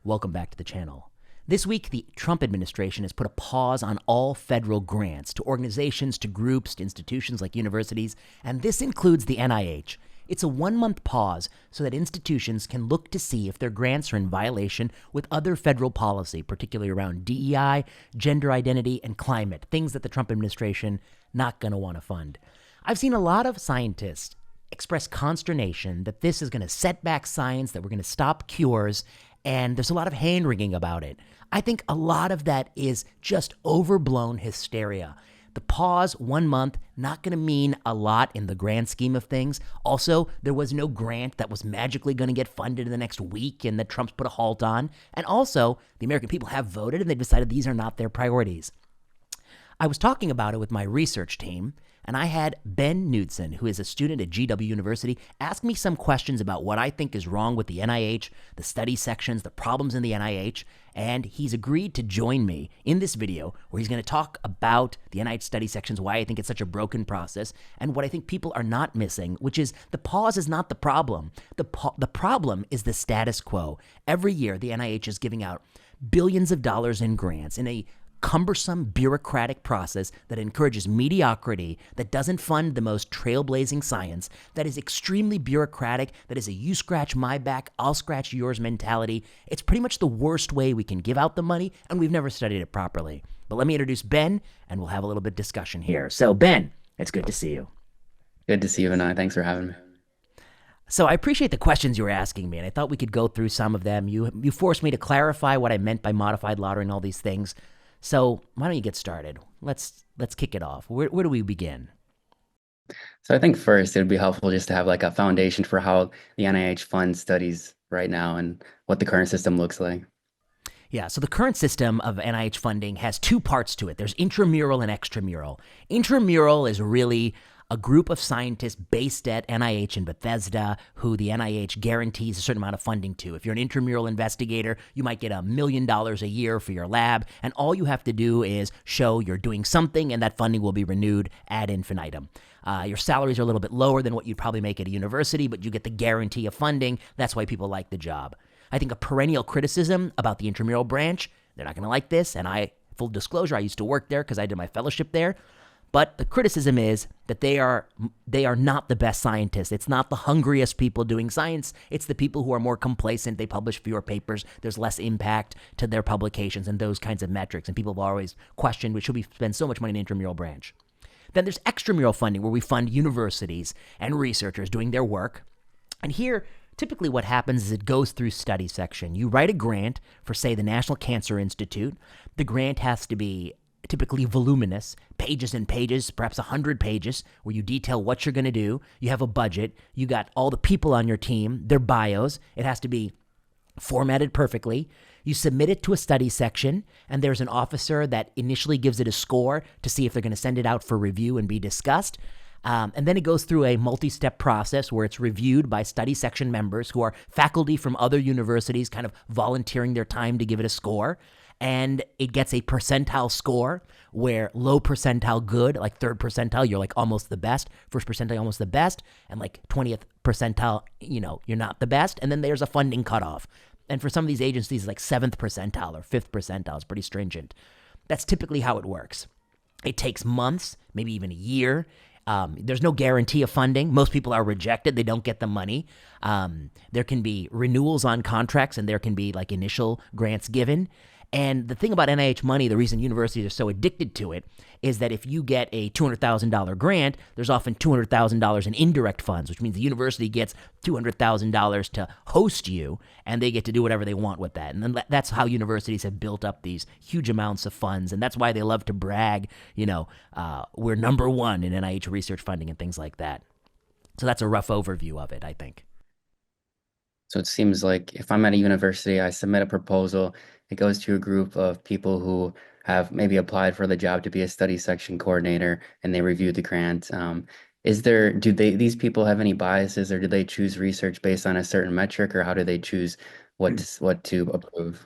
Welcome back to the channel. This week, the Trump administration has put a pause on all federal grants to organizations, to groups, to institutions like universities, and this includes the NIH. It's a 1-month pause so that institutions can look to see if their grants are in violation with other federal policy, particularly around DEI, gender identity, and climate, things that the Trump administration not going to want to fund. I've seen a lot of scientists express consternation that this is going to set back science, that we're going to stop cures, and there's a lot of hand-wringing about it. I think a lot of that is just overblown hysteria. The pause, 1 month, not going to mean a lot in the grand scheme of things. Also, there was no grant that was magically going to get funded in the next week and that Trump's put a halt on. And also, the American people have voted and they've decided these are not their priorities. I was talking about it with my research team, and I had Ben Knudsen, who is a student at GW University, ask me some questions about what I think is wrong with the NIH, the study sections, the problems in the NIH, and he's agreed to join me in this video where he's going to talk about the NIH study sections, why I think it's such a broken process, and what I think people are not missing, which is the pause is not the problem. The problem is the status quo. Every year, the NIH is giving out billions of dollars in grants in a cumbersome bureaucratic process that encourages mediocrity, that doesn't fund the most trailblazing science, that is extremely bureaucratic, that is a you scratch my back, I'll scratch yours mentality. It's pretty much the worst way we can give out the money, and we've never studied it properly. But let me introduce Ben, and we'll have a little bit of discussion here. So Ben, it's good to see you. Good to see you, Vinay. Thanks for having me. So I appreciate the questions you were asking me, and I thought we could go through some of them. You forced me to clarify what I meant by modified lottery and all these things. So why don't you get started? Let's kick it off. Where do we begin? So I think first it would be helpful just to have like a foundation for how the NIH funds studies right now and what the current system looks like. Yeah, so the current system of NIH funding has two parts to it. There's intramural and extramural. Intramural is really a group of scientists based at NIH in Bethesda who the NIH guarantees a certain amount of funding to. If you're an intramural investigator, you might get $1 million a year for your lab, and all you have to do is show you're doing something, and that funding will be renewed ad infinitum. Your salaries are a little bit lower than what you'd probably make at a university, but you get the guarantee of funding. That's why people like the job. I think a perennial criticism about the intramural branch, they're not going to like this, and full disclosure, I used to work there because I did my fellowship there. But the criticism is that they are not the best scientists. It's not the hungriest people doing science. It's the people who are more complacent. They publish fewer papers. There's less impact to their publications and those kinds of metrics. And people have always questioned, should we spend so much money in an intramural branch? Then there's extramural funding where we fund universities and researchers doing their work. And here, typically what happens is it goes through study section. You write a grant for, say, the National Cancer Institute. The grant has to be typically voluminous, pages and pages, perhaps 100 pages, where you detail what you're going to do. You have a budget. You got all the people on your team, their bios. It has to be formatted perfectly. You submit it to a study section, and there's an officer that initially gives it a score to see if they're going to send it out for review and be discussed. And then it goes through a multi-step process where it's reviewed by study section members who are faculty from other universities kind of volunteering their time to give it a score. And it gets a percentile score where low percentile good, like third percentile, you're like almost the best. First percentile, almost the best. And like 20th percentile, you're not the best. And then there's a funding cutoff. And for some of these agencies, like 7th percentile or 5th percentile is pretty stringent. That's typically how it works. It takes months, maybe even a year. There's no guarantee of funding. Most people are rejected. They don't get the money. There can be renewals on contracts, and there can be like initial grants given. And the thing about NIH money, the reason universities are so addicted to it, is that if you get a $200,000 grant, there's often $200,000 in indirect funds, which means the university gets $200,000 to host you, and they get to do whatever they want with that. And then that's how universities have built up these huge amounts of funds, and that's why they love to brag, we're number one in NIH research funding and things like that. So that's a rough overview of it, I think. So it seems like if I'm at a university, I submit a proposal, it goes to a group of people who have maybe applied for the job to be a study section coordinator, and they review the grant. These people have any biases, or do they choose research based on a certain metric, or how do they choose what to approve?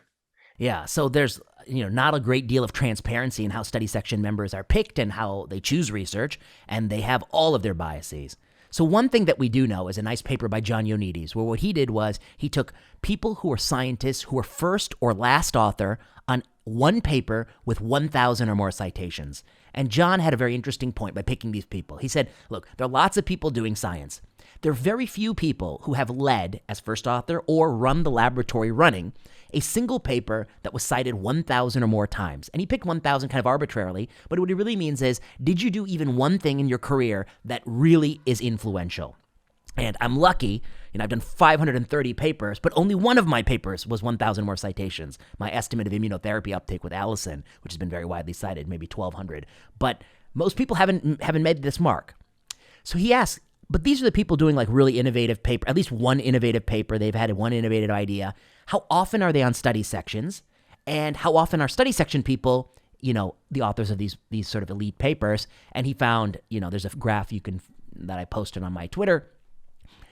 Yeah, so there's not a great deal of transparency in how study section members are picked and how they choose research, and they have all of their biases. So one thing that we do know is a nice paper by John Ioannidis, where what he did was he took people who were scientists who were first or last author on one paper with 1,000 or more citations. And John had a very interesting point by picking these people. He said, look, there are lots of people doing science. There are very few people who have led as first author or run the laboratory running a single paper that was cited 1,000 or more times. And he picked 1,000 kind of arbitrarily, but what he really means is, did you do even one thing in your career that really is influential? And I'm lucky, I've done 530 papers, but only one of my papers was 1,000 more citations. My estimate of immunotherapy uptake with Allison, which has been very widely cited, maybe 1,200. But most people haven't made this mark. So he asked, but these are the people doing like really innovative paper, at least one innovative paper. They've had one innovative idea. How often are they on study sections? And how often are study section people, the authors of these sort of elite papers? And he found, there's a graph that I posted on my Twitter,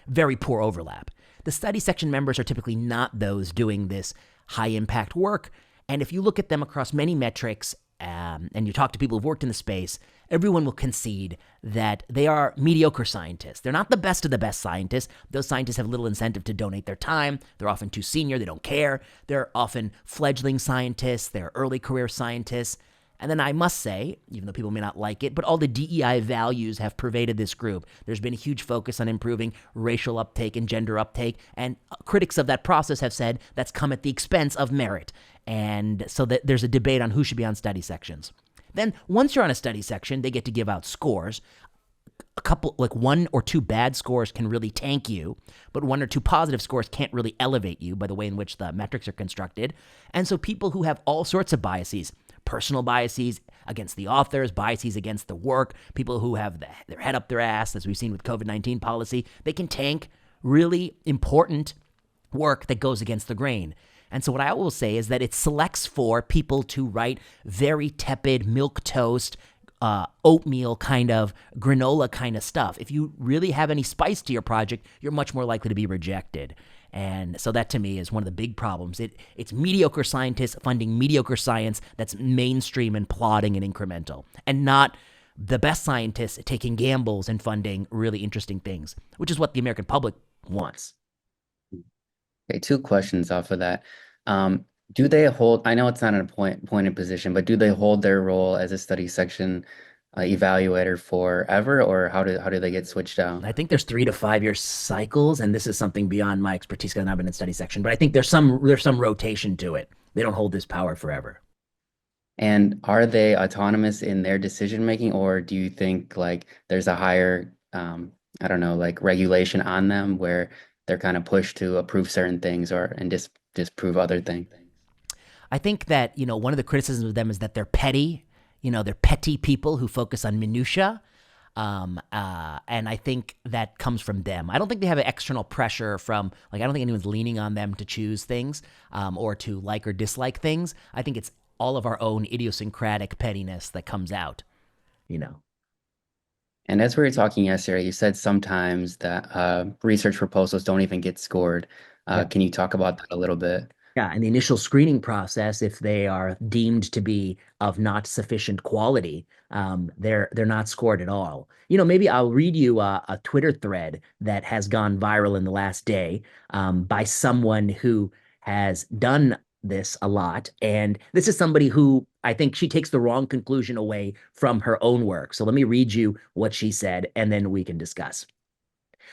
very poor overlap. The study section members are typically not those doing this high impact work. And if you look at them across many metrics, and you talk to people who've worked in the space, everyone will concede that they are mediocre scientists. They're not the best of the best scientists. Those scientists have little incentive to donate their time. They're often too senior. They don't care. They're often fledgling scientists. They're early career scientists. And then I must say, even though people may not like it, but all the DEI values have pervaded this group. There's been a huge focus on improving racial uptake and gender uptake, and critics of that process have said that's come at the expense of merit. And so that there's a debate on who should be on study sections. Then once you're on a study section, they get to give out scores. A couple, like 1 or 2 bad scores can really tank you, but 1 or 2 positive scores can't really elevate you by the way in which the metrics are constructed. And so people who have all sorts of biases, personal biases against the authors, biases against the work, people who have their head up their ass, as we've seen with COVID-19 policy, they can tank really important work that goes against the grain. And so what I will say is that it selects for people to write very tepid milquetoast, oatmeal kind of, granola kind of stuff. If you really have any spice to your project, you're much more likely to be rejected. And so that to me is one of the big problems. It's mediocre scientists funding mediocre science that's mainstream and plodding and incremental, and not the best scientists taking gambles and funding really interesting things, which is what the American public wants. Okay, 2 questions off of that. Do they hold, I know it's not an appointed position, but do they hold their role as a study section evaluator forever, or how do they get switched out? I think there's 3 to 5 year cycles, and this is something beyond my expertise because I've not been in study section, but I think there's some rotation to it. They don't hold this power forever. And are they autonomous in their decision making, or do you think like there's a higher, I don't know, like regulation on them where they're kind of pushed to approve certain things and disprove other things? I think that, one of the criticisms of them is that they're petty. They're petty people who focus on minutia. And I think that comes from them. I don't think they have an external pressure from, I don't think anyone's leaning on them to choose things or to like or dislike things. I think it's all of our own idiosyncratic pettiness that comes out. And as we were talking yesterday, you said sometimes that research proposals don't even get scored. Yeah. Can you talk about that a little bit? Yeah, in the initial screening process, if they are deemed to be of not sufficient quality, they're not scored at all. Maybe I'll read you a Twitter thread that has gone viral in the last day by someone who has done this a lot. And this is somebody who I think she takes the wrong conclusion away from her own work. So let me read you what she said, and then we can discuss.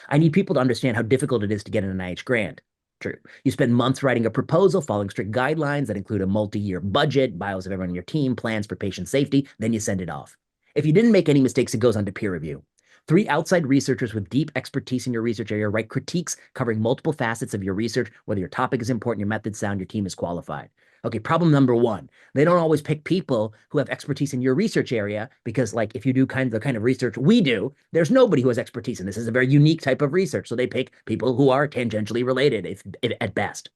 I need people to understand how difficult it is to get an NIH grant. True. You spend months writing a proposal, following strict guidelines that include a multi-year budget, bios of everyone on your team, plans for patient safety, then you send it off. If you didn't make any mistakes, it goes on to peer review. 3 outside researchers with deep expertise in your research area write critiques covering multiple facets of your research. Whether your topic is important, your methods sound, your team is qualified. Okay, problem number 1. They don't always pick people who have expertise in your research area because, if you do the kind of research we do, there's nobody who has expertise in this. This is a very unique type of research. So they pick people who are tangentially related, if at best.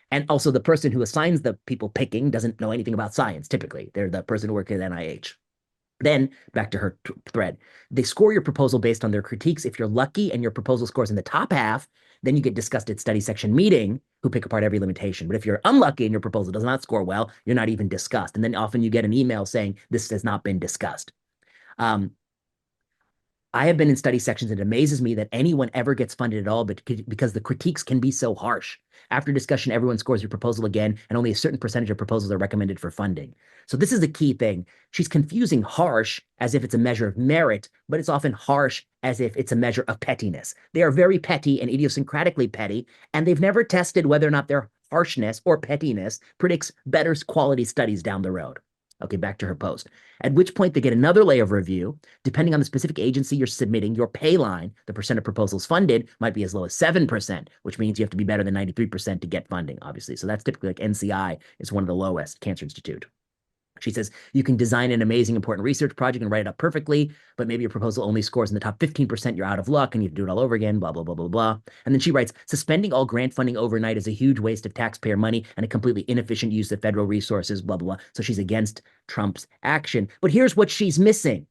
And also the person who assigns the people picking doesn't know anything about science, typically. They're the person who works at NIH. Then, back to her thread, they score your proposal based on their critiques. If you're lucky and your proposal scores in the top half, then you get discussed at study section meeting, who pick apart every limitation. But if you're unlucky and your proposal does not score well, you're not even discussed. And then often you get an email saying this has not been discussed. I have been in study sections. It amazes me that anyone ever gets funded at all, but because the critiques can be so harsh. After discussion, everyone scores your proposal again, and only a certain percentage of proposals are recommended for funding. So this is the key thing. She's confusing harsh as if it's a measure of merit, but it's often harsh as if it's a measure of pettiness. They are very petty and idiosyncratically petty, and they've never tested whether or not their harshness or pettiness predicts better quality studies down the road. Okay, back to her post. At which point they get another layer of review. Depending on the specific agency you're submitting, your pay line, the percent of proposals funded, might be as low as 7%, which means you have to be better than 93% to get funding, obviously. So that's typically like NCI is one of the lowest, Cancer Institute. She says you can design an amazing, important research project and write it up perfectly, but maybe your proposal only scores in the top 15%. You're out of luck and you have to do it all over again, blah, blah, blah, blah, blah. And then she writes, suspending all grant funding overnight is a huge waste of taxpayer money and a completely inefficient use of federal resources, blah, blah, blah. So she's against Trump's action. But here's what she's missing.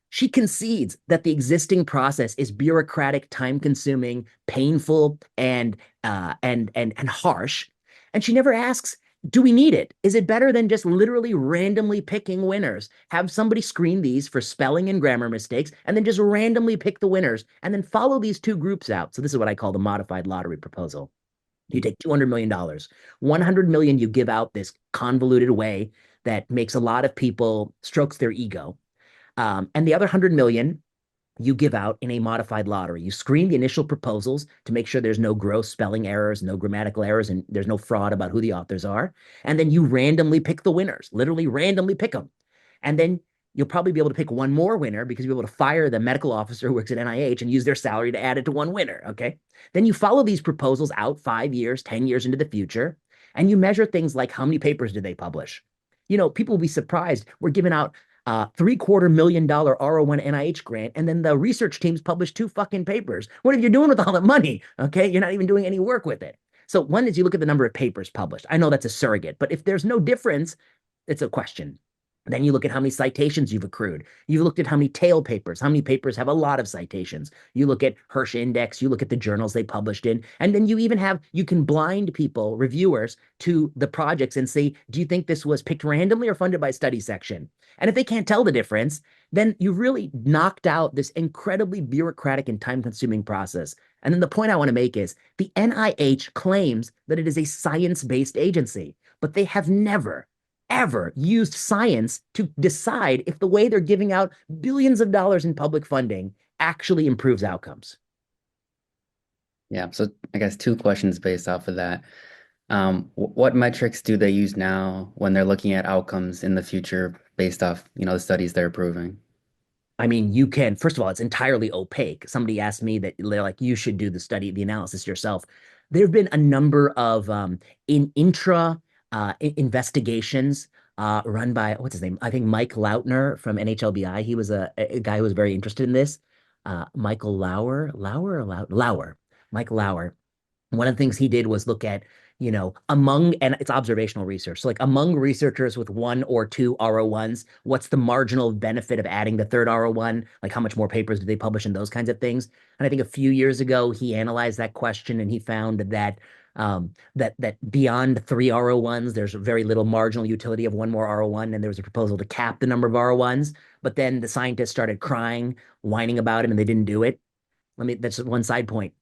She concedes that the existing process is bureaucratic, time-consuming, painful, and harsh. And she never asks, do we need it? Is it better than just literally randomly picking winners? Have somebody screen these for spelling and grammar mistakes and then just randomly pick the winners and then follow these two groups out. So this is what I call the modified lottery proposal. You take $200 million, 100 million you give out this convoluted way that makes a lot of people strokes their ego. And the other 100 million you give out in a modified lottery. You screen the initial proposals to make sure there's no gross spelling errors, no grammatical errors, and there's no fraud about who the authors are. And then you randomly pick the winners, literally randomly pick them. And then you'll probably be able to pick one more winner because you'll be able to fire the medical officer who works at NIH and use their salary to add it to one winner. Okay. Then you follow these proposals out 5 years, 10 years into the future, and you measure things like how many papers did they publish? People will be surprised. We're giving out $750,000 R01 NIH grant, and then the research teams publish 2 fucking papers. What are you doing with all that money? Okay, you're not even doing any work with it. So one is you look at the number of papers published. I know that's a surrogate, but if there's no difference, it's a question. Then you look at how many citations you've accrued. You've looked at how many tail papers, how many papers have a lot of citations. You look at Hirsch Index, you look at the journals they published in, and then you can blind people, reviewers, to the projects and say, do you think this was picked randomly or funded by study section? And if they can't tell the difference, then you really knocked out this incredibly bureaucratic and time-consuming process. And then the point I want to make is the NIH claims that it is a science-based agency, but they have never ever used science to decide if the way they're giving out billions of dollars in public funding actually improves outcomes. Yeah, so I guess 2 questions based off of that. What metrics do they use now when they're looking at outcomes in the future based off, the studies they're approving? I mean, you can, first of all, it's entirely opaque. Somebody asked me that they're like, you should do the analysis yourself. There have been a number of investigations run by, what's his name? I think Mike Lautner from NHLBI. He was a guy who was very interested in this. Michael Lauer, Mike Lauer. One of the things he did was look at, and it's observational research. So like among researchers with 1 or 2 R01s, what's the marginal benefit of adding the third R01? Like how much more papers do they publish and those kinds of things? And I think a few years ago, he analyzed that question and he found that that beyond 3 R01s, there's very little marginal utility of 1 more R01. And there was a proposal to cap the number of R01s, but then the scientists started crying, whining about it, and they didn't do it. That's one side point.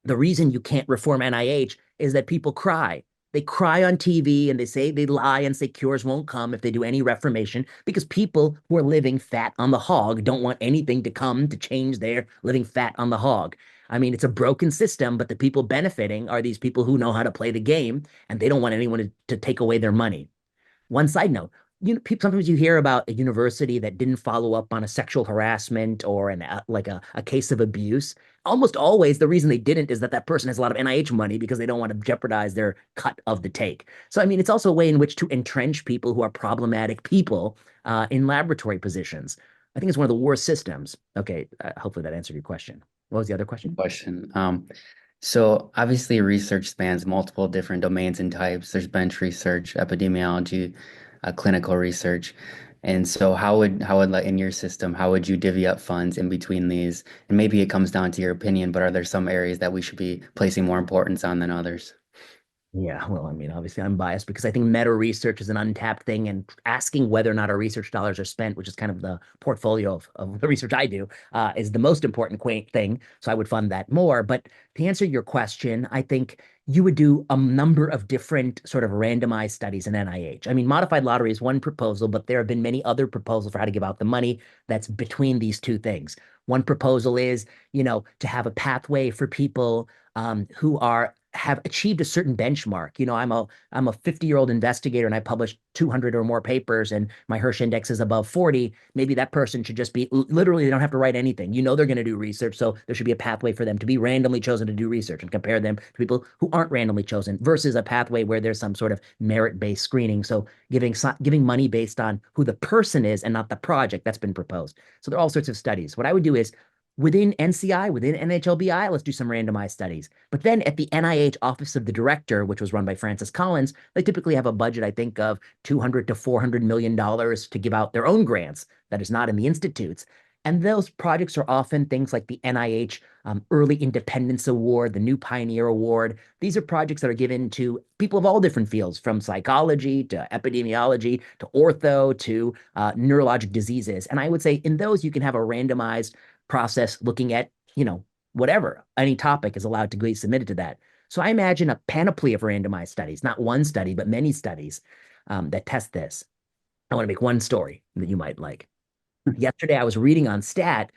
The reason you can't reform NIH is that people cry. They cry on TV and they lie and say cures won't come if they do any reformation because people who are living fat on the hog don't want anything to come to change their living fat on the hog. I mean, it's a broken system, but the people benefiting are these people who know how to play the game and they don't want anyone to take away their money. One side note, sometimes you hear about a university that didn't follow up on a sexual harassment or a case of abuse. Almost always, the reason they didn't is that person has a lot of NIH money because they don't want to jeopardize their cut of the take. So, I mean, it's also a way in which to entrench people who are problematic people in laboratory positions. I think it's one of the worst systems. Okay, hopefully that answered your question. What was the other question? So obviously research spans multiple different domains and types. There's bench research, epidemiology, clinical research. And so like in your system, how would you divvy up funds in between these? And maybe it comes down to your opinion, but are there some areas that we should be placing more importance on than others? Yeah, well, I mean, obviously I'm biased because I think meta research is an untapped thing, and asking whether or not our research dollars are spent, which is kind of the portfolio of the research I do, is the most important quaint thing. So I would fund that more. But to answer your question, I think you would do a number of different sort of randomized studies in NIH. I mean, modified lottery is one proposal, but there have been many other proposals for how to give out the money that's between these two things. One proposal is, to have a pathway for people who have achieved a certain benchmark. I'm a 50-year-old investigator and I published 200 or more papers and my Hirsch index is above 40. Maybe that person should just be literally they don't have to write anything. They're going to do research, so there should be a pathway for them to be randomly chosen to do research and compare them to people who aren't randomly chosen versus a pathway where there's some sort of merit-based screening. So giving money based on who the person is and not the project that's been proposed. So there are all sorts of studies. What I would do is within NCI, within NHLBI, let's do some randomized studies. But then at the NIH Office of the Director, which was run by Francis Collins, they typically have a budget, I think, of $200 to $400 million to give out their own grants that is not in the institutes. And those projects are often things like the NIH Early Independence Award, the New Pioneer Award. These are projects that are given to people of all different fields, from psychology to epidemiology to ortho to neurologic diseases. And I would say in those, you can have a randomized process looking at, whatever, any topic is allowed to be submitted to that. So I imagine a panoply of randomized studies, not one study, but many studies that test this. I want to make one story that you might like. Yesterday, I was reading on Stat.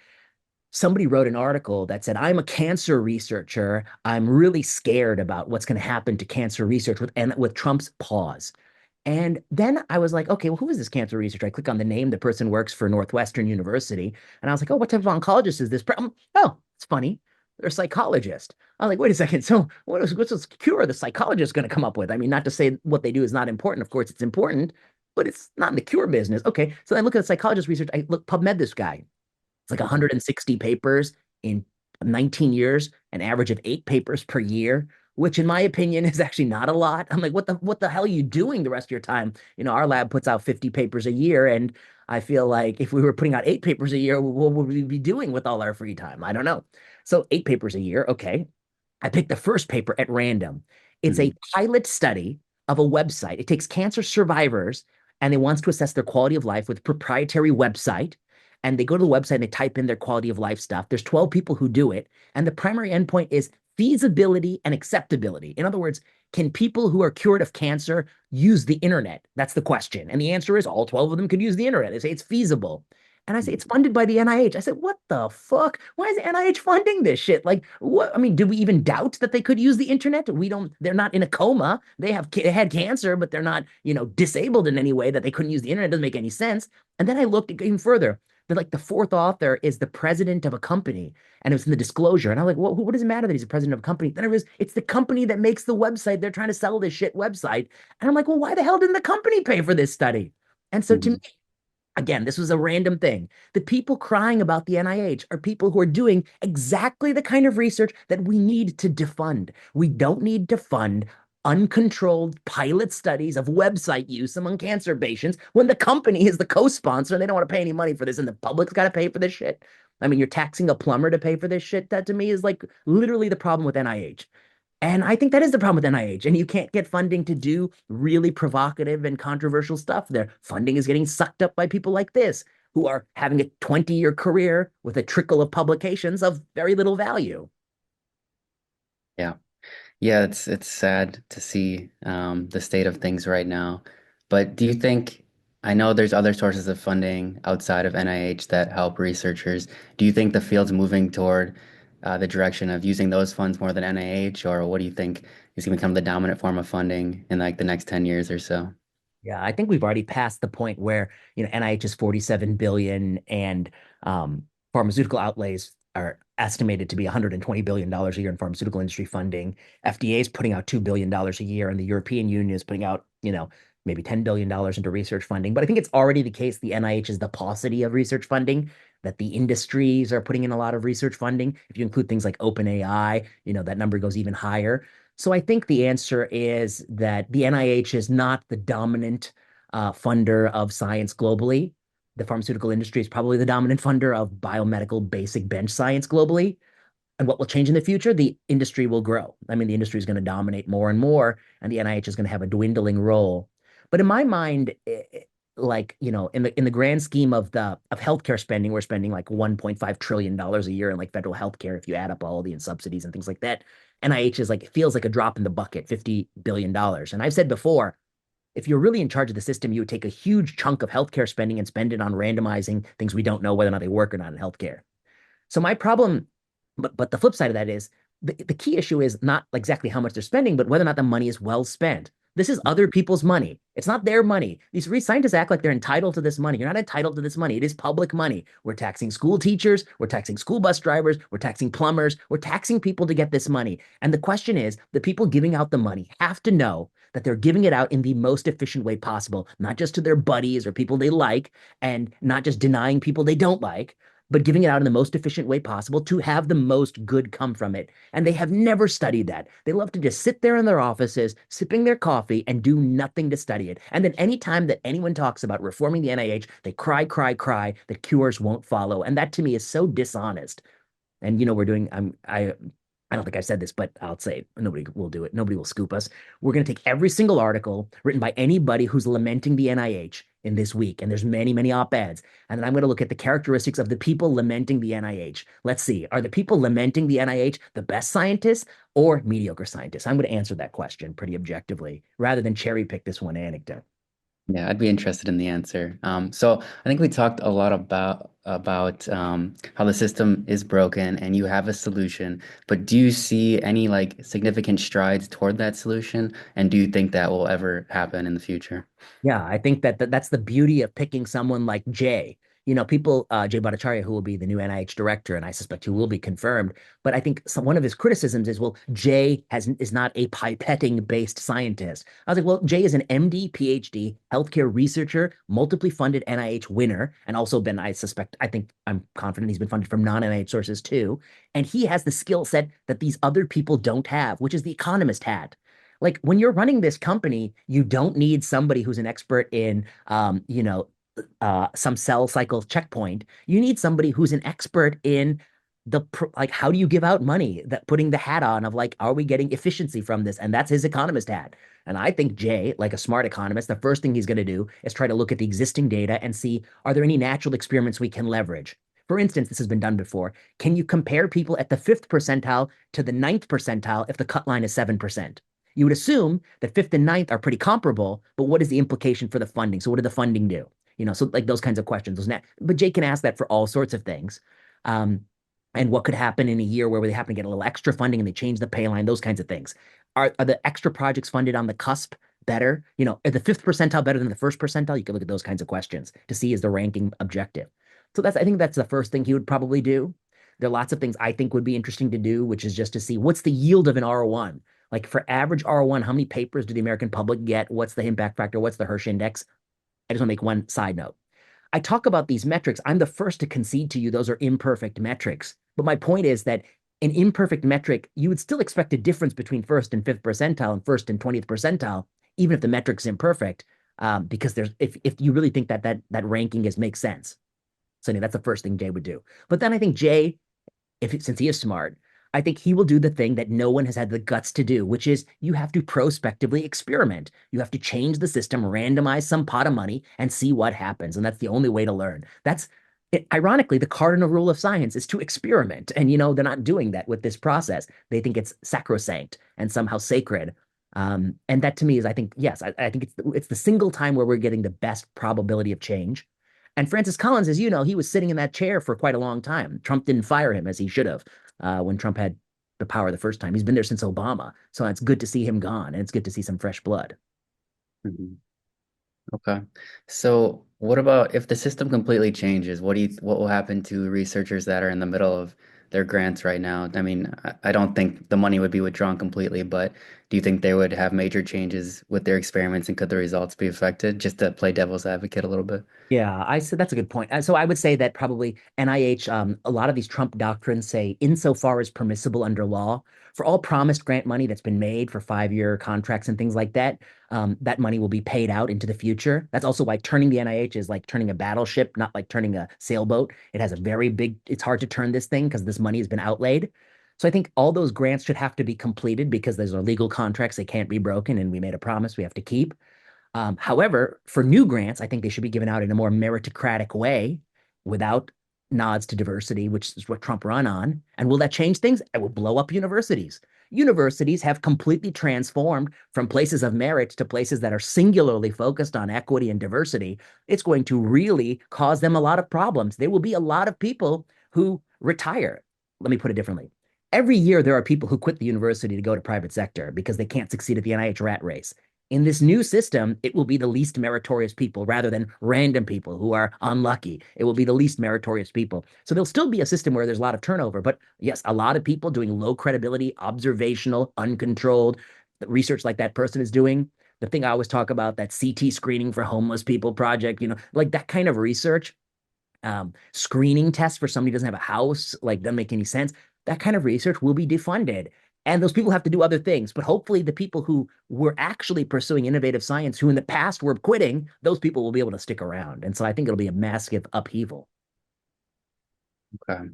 Somebody wrote an article that said, I'm a cancer researcher. I'm really scared about what's going to happen to cancer research with Trump's pause. And then I was like, okay, well, who is this cancer researcher? I click on the name. The person works for Northwestern University. And I was like, oh, what type of oncologist is this? Oh, it's funny. They're a psychologist. I was like, wait a second. So what's this cure the psychologist going to come up with? I mean, not to say what they do is not important. Of course, it's important, but it's not in the cure business. Okay. So I look at the psychologist research. I look PubMed this guy. It's like 160 papers in 19 years, an average of 8 papers per year, which in my opinion is actually not a lot. I'm like, what the hell are you doing the rest of your time? Our lab puts out 50 papers a year, and I feel like if we were putting out 8 papers a year, what would we be doing with all our free time? I don't know. So 8 papers a year, okay. I picked the first paper at random. It's a Mhm. pilot study of a website. It takes cancer survivors and it wants to assess their quality of life with proprietary website. And they go to the website and they type in their quality of life stuff. There's 12 people who do it. And the primary endpoint is feasibility and acceptability. In other words, can people who are cured of cancer use the internet? That's the question. And the answer is all 12 of them could use the internet. They say it's feasible. And I say, it's funded by the NIH. I said, what the fuck? Why is the NIH funding this shit? Like, what? I mean, do we even doubt that they could use the internet? They're not in a coma. They had cancer, but they're not, disabled in any way that they couldn't use the internet. It doesn't make any sense. And then I looked even further. The fourth author is the president of a company, and it was in the disclosure. And I'm like, well, what does it matter that he's the president of a company? Then it's the company that makes the website. They're trying to sell this shit website. And I'm like, well, why the hell didn't the company pay for this study? And so to me, Mhm. again, this was a random thing. The people crying about the NIH are people who are doing exactly the kind of research that we need to defund. We don't need to fund uncontrolled pilot studies of website use among cancer patients when the company is the co-sponsor and they don't want to pay any money for this and the public's got to pay for this shit. I mean, you're taxing a plumber to pay for this shit. That to me is like literally the problem with NIH. And I think that is the problem with NIH. And you can't get funding to do really provocative and controversial stuff. Their funding is getting sucked up by people like this, who are having a 20-year career with a trickle of publications of very little value. Yeah. Yeah, it's sad to see the state of things right now. But do you think, I know there's other sources of funding outside of NIH that help researchers. Do you think the field's moving toward the direction of using those funds more than NIH, or what do you think is going to become the dominant form of funding in like the next 10 years or so? Yeah, I think we've already passed the point where, NIH is 47 billion and pharmaceutical outlays are estimated to be $120 billion a year in pharmaceutical industry funding. FDA is putting out $2 billion a year, and the European Union is putting out, maybe $10 billion into research funding. But I think it's already the case the NIH is the paucity of research funding, that the industries are putting in a lot of research funding. If you include things like OpenAI, that number goes even higher. So I think the answer is that the NIH is not the dominant funder of science globally. The pharmaceutical industry is probably the dominant funder of biomedical basic bench science globally. And what will change in the future? The industry will grow. I mean, the industry is going to dominate more and more, and the NIH is going to have a dwindling role. But in my mind, like, in the grand scheme of healthcare spending, we're spending like $1.5 trillion a year in like federal healthcare if you add up all the subsidies and things like that. NIH is like, it feels like a drop in the bucket, $50 billion. And I've said before, if you're really in charge of the system, you would take a huge chunk of healthcare spending and spend it on randomizing things we don't know whether or not they work or not in healthcare. So my problem, but the flip side of that is the key issue is not exactly how much they're spending, but whether or not the money is well spent. This is other people's money. It's not their money. These scientists act like they're entitled to this money. You're not entitled to this money. It is public money. We're taxing school teachers. We're taxing school bus drivers. We're taxing plumbers. We're taxing people to get this money. And the question is, the people giving out the money have to know that they're giving it out in the most efficient way possible, not just to their buddies or people they like, and not just denying people they don't like, but giving it out in the most efficient way possible to have the most good come from it. And they have never studied that. They love to just sit there in their offices, sipping their coffee, and do nothing to study it. And then anytime that anyone talks about reforming the NIH, they cry, cry, cry that cures won't follow. And that to me is so dishonest. And we're doing, I don't think I've said this, but I'll say it. Nobody will do it. Nobody will scoop us. We're going to take every single article written by anybody who's lamenting the NIH in this week, and there's many, many op-eds. And then I'm going to look at the characteristics of the people lamenting the NIH. Let's see, are the people lamenting the NIH the best scientists or mediocre scientists? I'm going to answer that question pretty objectively rather than cherry pick this one anecdote. Yeah, I'd be interested in the answer. So I think we talked a lot about how the system is broken and you have a solution, but do you see any like significant strides toward that solution? And do you think that will ever happen in the future? Yeah, I think that's the beauty of picking someone like Jay. People, Jay Bhattacharya, who will be the new NIH director, and I suspect he will be confirmed. But I think one of his criticisms is, well, Jay is not a pipetting based scientist. I was like, well, Jay is an MD, PhD, healthcare researcher, multiply funded NIH winner, and also been, I'm confident he's been funded from non-NIH sources too. And he has the skill set that these other people don't have, which is the economist hat. Like when you're running this company, you don't need somebody who's an expert in, some cell cycle checkpoint. You need somebody who's an expert in like, how do you give out money? That putting the hat on of like, are we getting efficiency from this? And that's his economist hat. And I think Jay, like a smart economist, the first thing he's going to do is try to look at the existing data and see, are there any natural experiments we can leverage? For instance, this has been done before. Can you compare people at the fifth percentile to the ninth percentile if the cut line is 7%? You would assume that fifth and ninth are pretty comparable, but what is the implication for the funding? So what did the funding do? So like those kinds of questions. But Jay can ask that for all sorts of things. Um, and what could happen in a year where they happen to get a little extra funding and they change the pay line, those kinds of things. Are the extra projects funded on the cusp better? Are the fifth percentile better than the first percentile? You could look at those kinds of questions to see is the ranking objective. So I think that's the first thing he would probably do. There are lots of things I think would be interesting to do, which is just to see what's the yield of an R1. Like for average R1, how many papers do the American public get? What's the impact factor? What's the Hirsch index? I just want to make one side note. I talk about these metrics. I'm the first to concede to you those are imperfect metrics. But my point is that an imperfect metric, you would still expect a difference between first and fifth percentile and first and 20th percentile, even if the metric's imperfect, because if you really think that ranking makes sense. So anyway, that's the first thing Jay would do. But then I think Jay, since he is smart, I think he will do the thing that no one has had the guts to do, which is you have to prospectively experiment. You have to change the system, randomize some pot of money, and see what happens. And that's the only way to learn. Ironically, the cardinal rule of science is to experiment. And, they're not doing that with this process. They think it's sacrosanct and somehow sacred. And that to me is, I think, yes, I think it's the single time where we're getting the best probability of change. And Francis Collins, as you know, he was sitting in that chair for quite a long time. Trump didn't fire him as he should have when Trump had the power the first time. He's been there since Obama. So it's good to see him gone, and it's good to see some fresh blood. Mhm. Okay. So what about if the system completely changes? What will happen to researchers that are in the middle of their grants right now? I mean, I don't think the money would be withdrawn completely, but do you think they would have major changes with their experiments and could the results be affected? Just to play devil's advocate a little bit. Yeah, I said that's a good point. So I would say that probably NIH, a lot of these Trump doctrines say, insofar as permissible under law, for all promised grant money that's been made for 5-year contracts and things like that, that money will be paid out into the future. That's also why turning the NIH is like turning a battleship, not like turning a sailboat. It has a very big, it's hard to turn this thing because this money has been outlaid. So I think all those grants should have to be completed because those are legal contracts. They can't be broken. And we made a promise we have to keep. However, for new grants, I think they should be given out in a more meritocratic way without nods to diversity, which is what Trump run on. And will that change things? It will blow up universities. Universities have completely transformed from places of merit to places that are singularly focused on equity and diversity. It's going to really cause them a lot of problems. There will be a lot of people who retire. Let me put it differently. Every year, there are people who quit the university to go to private sector because they can't succeed at the NIH rat race. In this new system, it will be the least meritorious people rather than random people who are unlucky. It will be the least meritorious people. So there'll still be a system where there's a lot of turnover, but yes, a lot of people doing low credibility, observational, uncontrolled research like that person is doing. The thing I always talk about, that CT screening for homeless people project, like that kind of research, screening tests for somebody who doesn't have a house, like doesn't make any sense. That kind of research will be defunded. And those people have to do other things. But hopefully, the people who were actually pursuing innovative science, who in the past were quitting, those people will be able to stick around. And so I think it'll be a massive upheaval. Okay.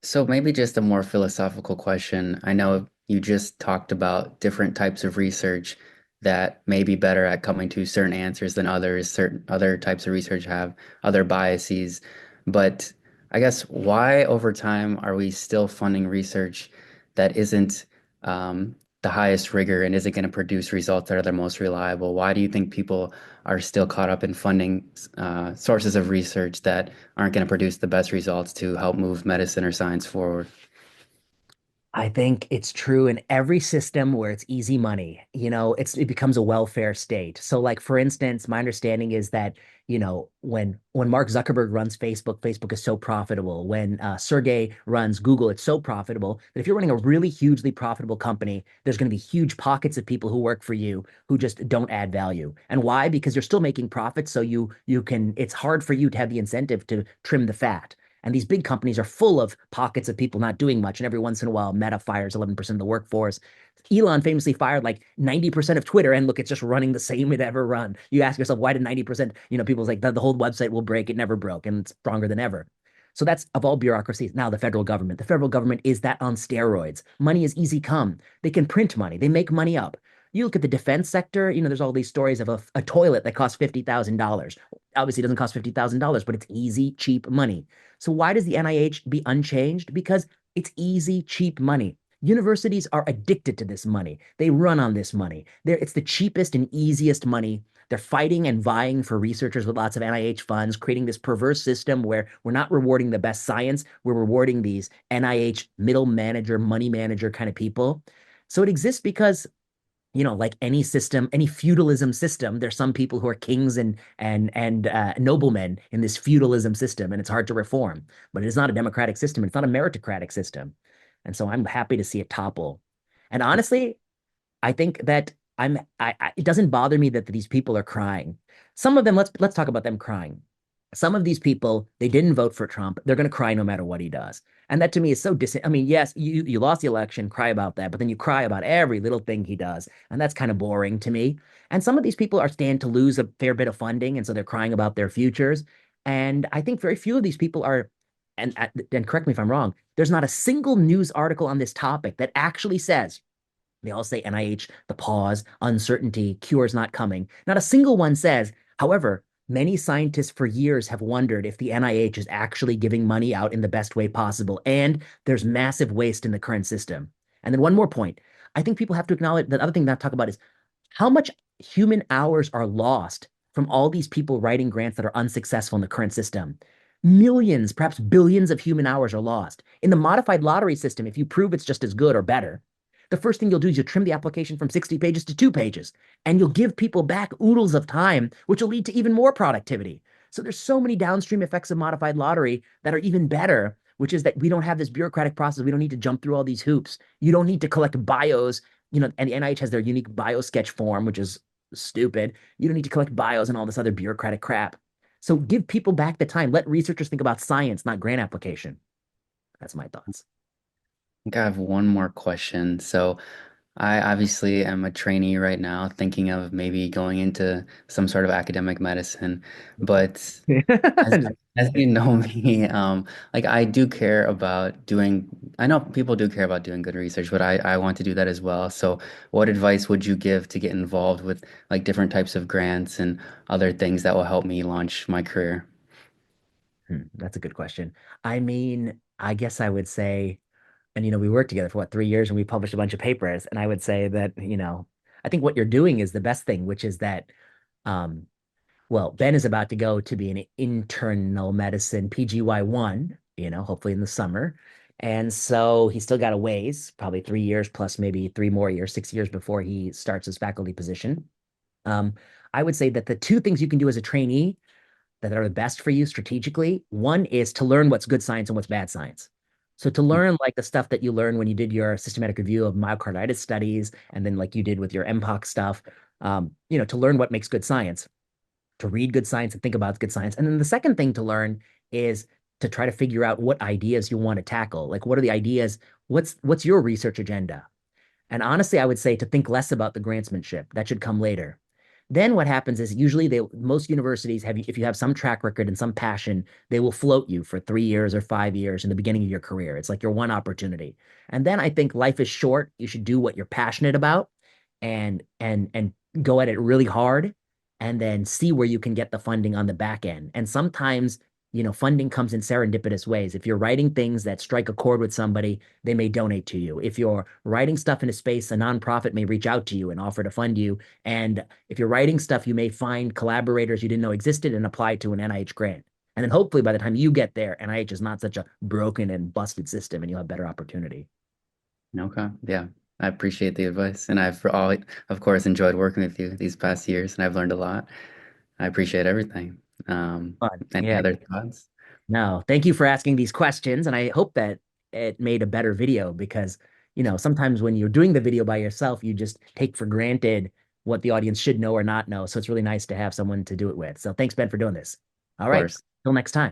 So maybe just a more philosophical question. I know you just talked about different types of research that may be better at coming to certain answers than others. Certain other types of research have other biases. But I guess why over time are we still funding research that isn't the highest rigor and isn't going to produce results that are the most reliable? Why do you think people are still caught up in funding sources of research that aren't going to produce the best results to help move medicine or science forward? I think it's true in every system where it's easy money. It becomes a welfare state. So, like for instance, my understanding is that when Mark Zuckerberg runs Facebook, Facebook is so profitable. When Sergey runs Google, it's so profitable that if you're running a really hugely profitable company, there's going to be huge pockets of people who work for you who just don't add value. And why? Because you're still making profits, so you can. It's hard for you to have the incentive to trim the fat. And these big companies are full of pockets of people not doing much. And every once in a while, Meta fires 11% of the workforce. Elon famously fired like 90% of Twitter. And look, it's just running the same it ever run. You ask yourself, why did 90%, people's like the whole website will break. It never broke and it's stronger than ever. So that's of all bureaucracies. Now, the federal government. The federal government is that on steroids. Money is easy come. They can print money. They make money up. You look at the defense sector, there's all these stories of a toilet that costs $50,000. Obviously, it doesn't cost $50,000, but it's easy, cheap money. So why does the NIH be unchanged? Because it's easy, cheap money. Universities are addicted to this money. They run on this money. It's the cheapest and easiest money. They're fighting and vying for researchers with lots of NIH funds, creating this perverse system where we're not rewarding the best science. We're rewarding these NIH middle manager, money manager kind of people. So it exists because like any system, any feudalism system, there's some people who are kings and noblemen in this feudalism system, and it's hard to reform. But it is not a democratic system. It's not a meritocratic system, and so I'm happy to see it topple. And honestly, I think that it doesn't bother me that these people are crying. Some of them, let's talk about them crying. Some of these people, they didn't vote for Trump. They're going to cry no matter what he does. And that to me is so I mean, yes, you lost the election, cry about that, but then you cry about every little thing he does. And that's kind of boring to me. And some of these people are stand to lose a fair bit of funding, and so they're crying about their futures. And I think very few of these people are, and correct me if I'm wrong, there's not a single news article on this topic that actually says they all say NIH, the pause, uncertainty, cure's not coming. Not a single one says, however, many scientists for years have wondered if the NIH is actually giving money out in the best way possible. And there's massive waste in the current system. And then one more point. I think people have to acknowledge the other thing that I talk about is how much human hours are lost from all these people writing grants that are unsuccessful in the current system. Millions, perhaps billions of human hours are lost. In the modified lottery system, if you prove it's just as good or better, the first thing you'll do is you'll trim the application from 60 pages to 2 pages, and you'll give people back oodles of time, which will lead to even more productivity. So there's so many downstream effects of modified lottery that are even better, which is that we don't have this bureaucratic process. We don't need to jump through all these hoops. You don't need to collect bios, and the NIH has their unique bio sketch form, which is stupid. You don't need to collect bios and all this other bureaucratic crap. So give people back the time. Let researchers think about science, not grant application. That's my thoughts. I think I have one more question. So I obviously am a trainee right now, thinking of maybe going into some sort of academic medicine. But as as you know me, like I do care about doing, I know people do care about doing good research, but I want to do that as well. So what advice would you give to get involved with like different types of grants and other things that will help me launch my career? That's a good question. I mean, I guess I would say, and we worked together for what, 3 years, and we published a bunch of papers. And I would say that, I think what you're doing is the best thing, which is that, um, well, Ben is about to go to be an internal medicine PGY1, hopefully in the summer. And so he's still got a ways, probably 3 years plus maybe 3 more years, 6 years before he starts his faculty position. Um, I would say that the two things you can do as a trainee that are the best for you strategically. One is to learn what's good science and what's bad science. So to learn like the stuff that you learned when you did your systematic review of myocarditis studies, and then like you did with your MPOX stuff, to learn what makes good science, to read good science and think about good science. And then the second thing to learn is to try to figure out what ideas you want to tackle. Like, what are the ideas? What's your research agenda? And honestly, I would say to think less about the grantsmanship. That should come later. Then what happens is usually most universities have, if you have some track record and some passion, they will float you for 3 years or 5 years in the beginning of your career. It's like your one opportunity. And then I think life is short. You should do what you're passionate about and go at it really hard and then see where you can get the funding on the back end. And sometimes, funding comes in serendipitous ways. If you're writing things that strike a chord with somebody, they may donate to you. If you're writing stuff in a space, a nonprofit may reach out to you and offer to fund you. And if you're writing stuff, you may find collaborators you didn't know existed and apply to an NIH grant. And then hopefully by the time you get there, NIH is not such a broken and busted system and you'll have better opportunity. Okay, yeah, I appreciate the advice, and of course, enjoyed working with you these past years, and I've learned a lot. I appreciate everything. Fun. Any Yeah. other thoughts? No, thank you for asking these questions. And I hope that it made a better video because, sometimes when you're doing the video by yourself, you just take for granted what the audience should know or not know. So it's really nice to have someone to do it with. So thanks, Ben, for doing this. All Of right. course. Till next time.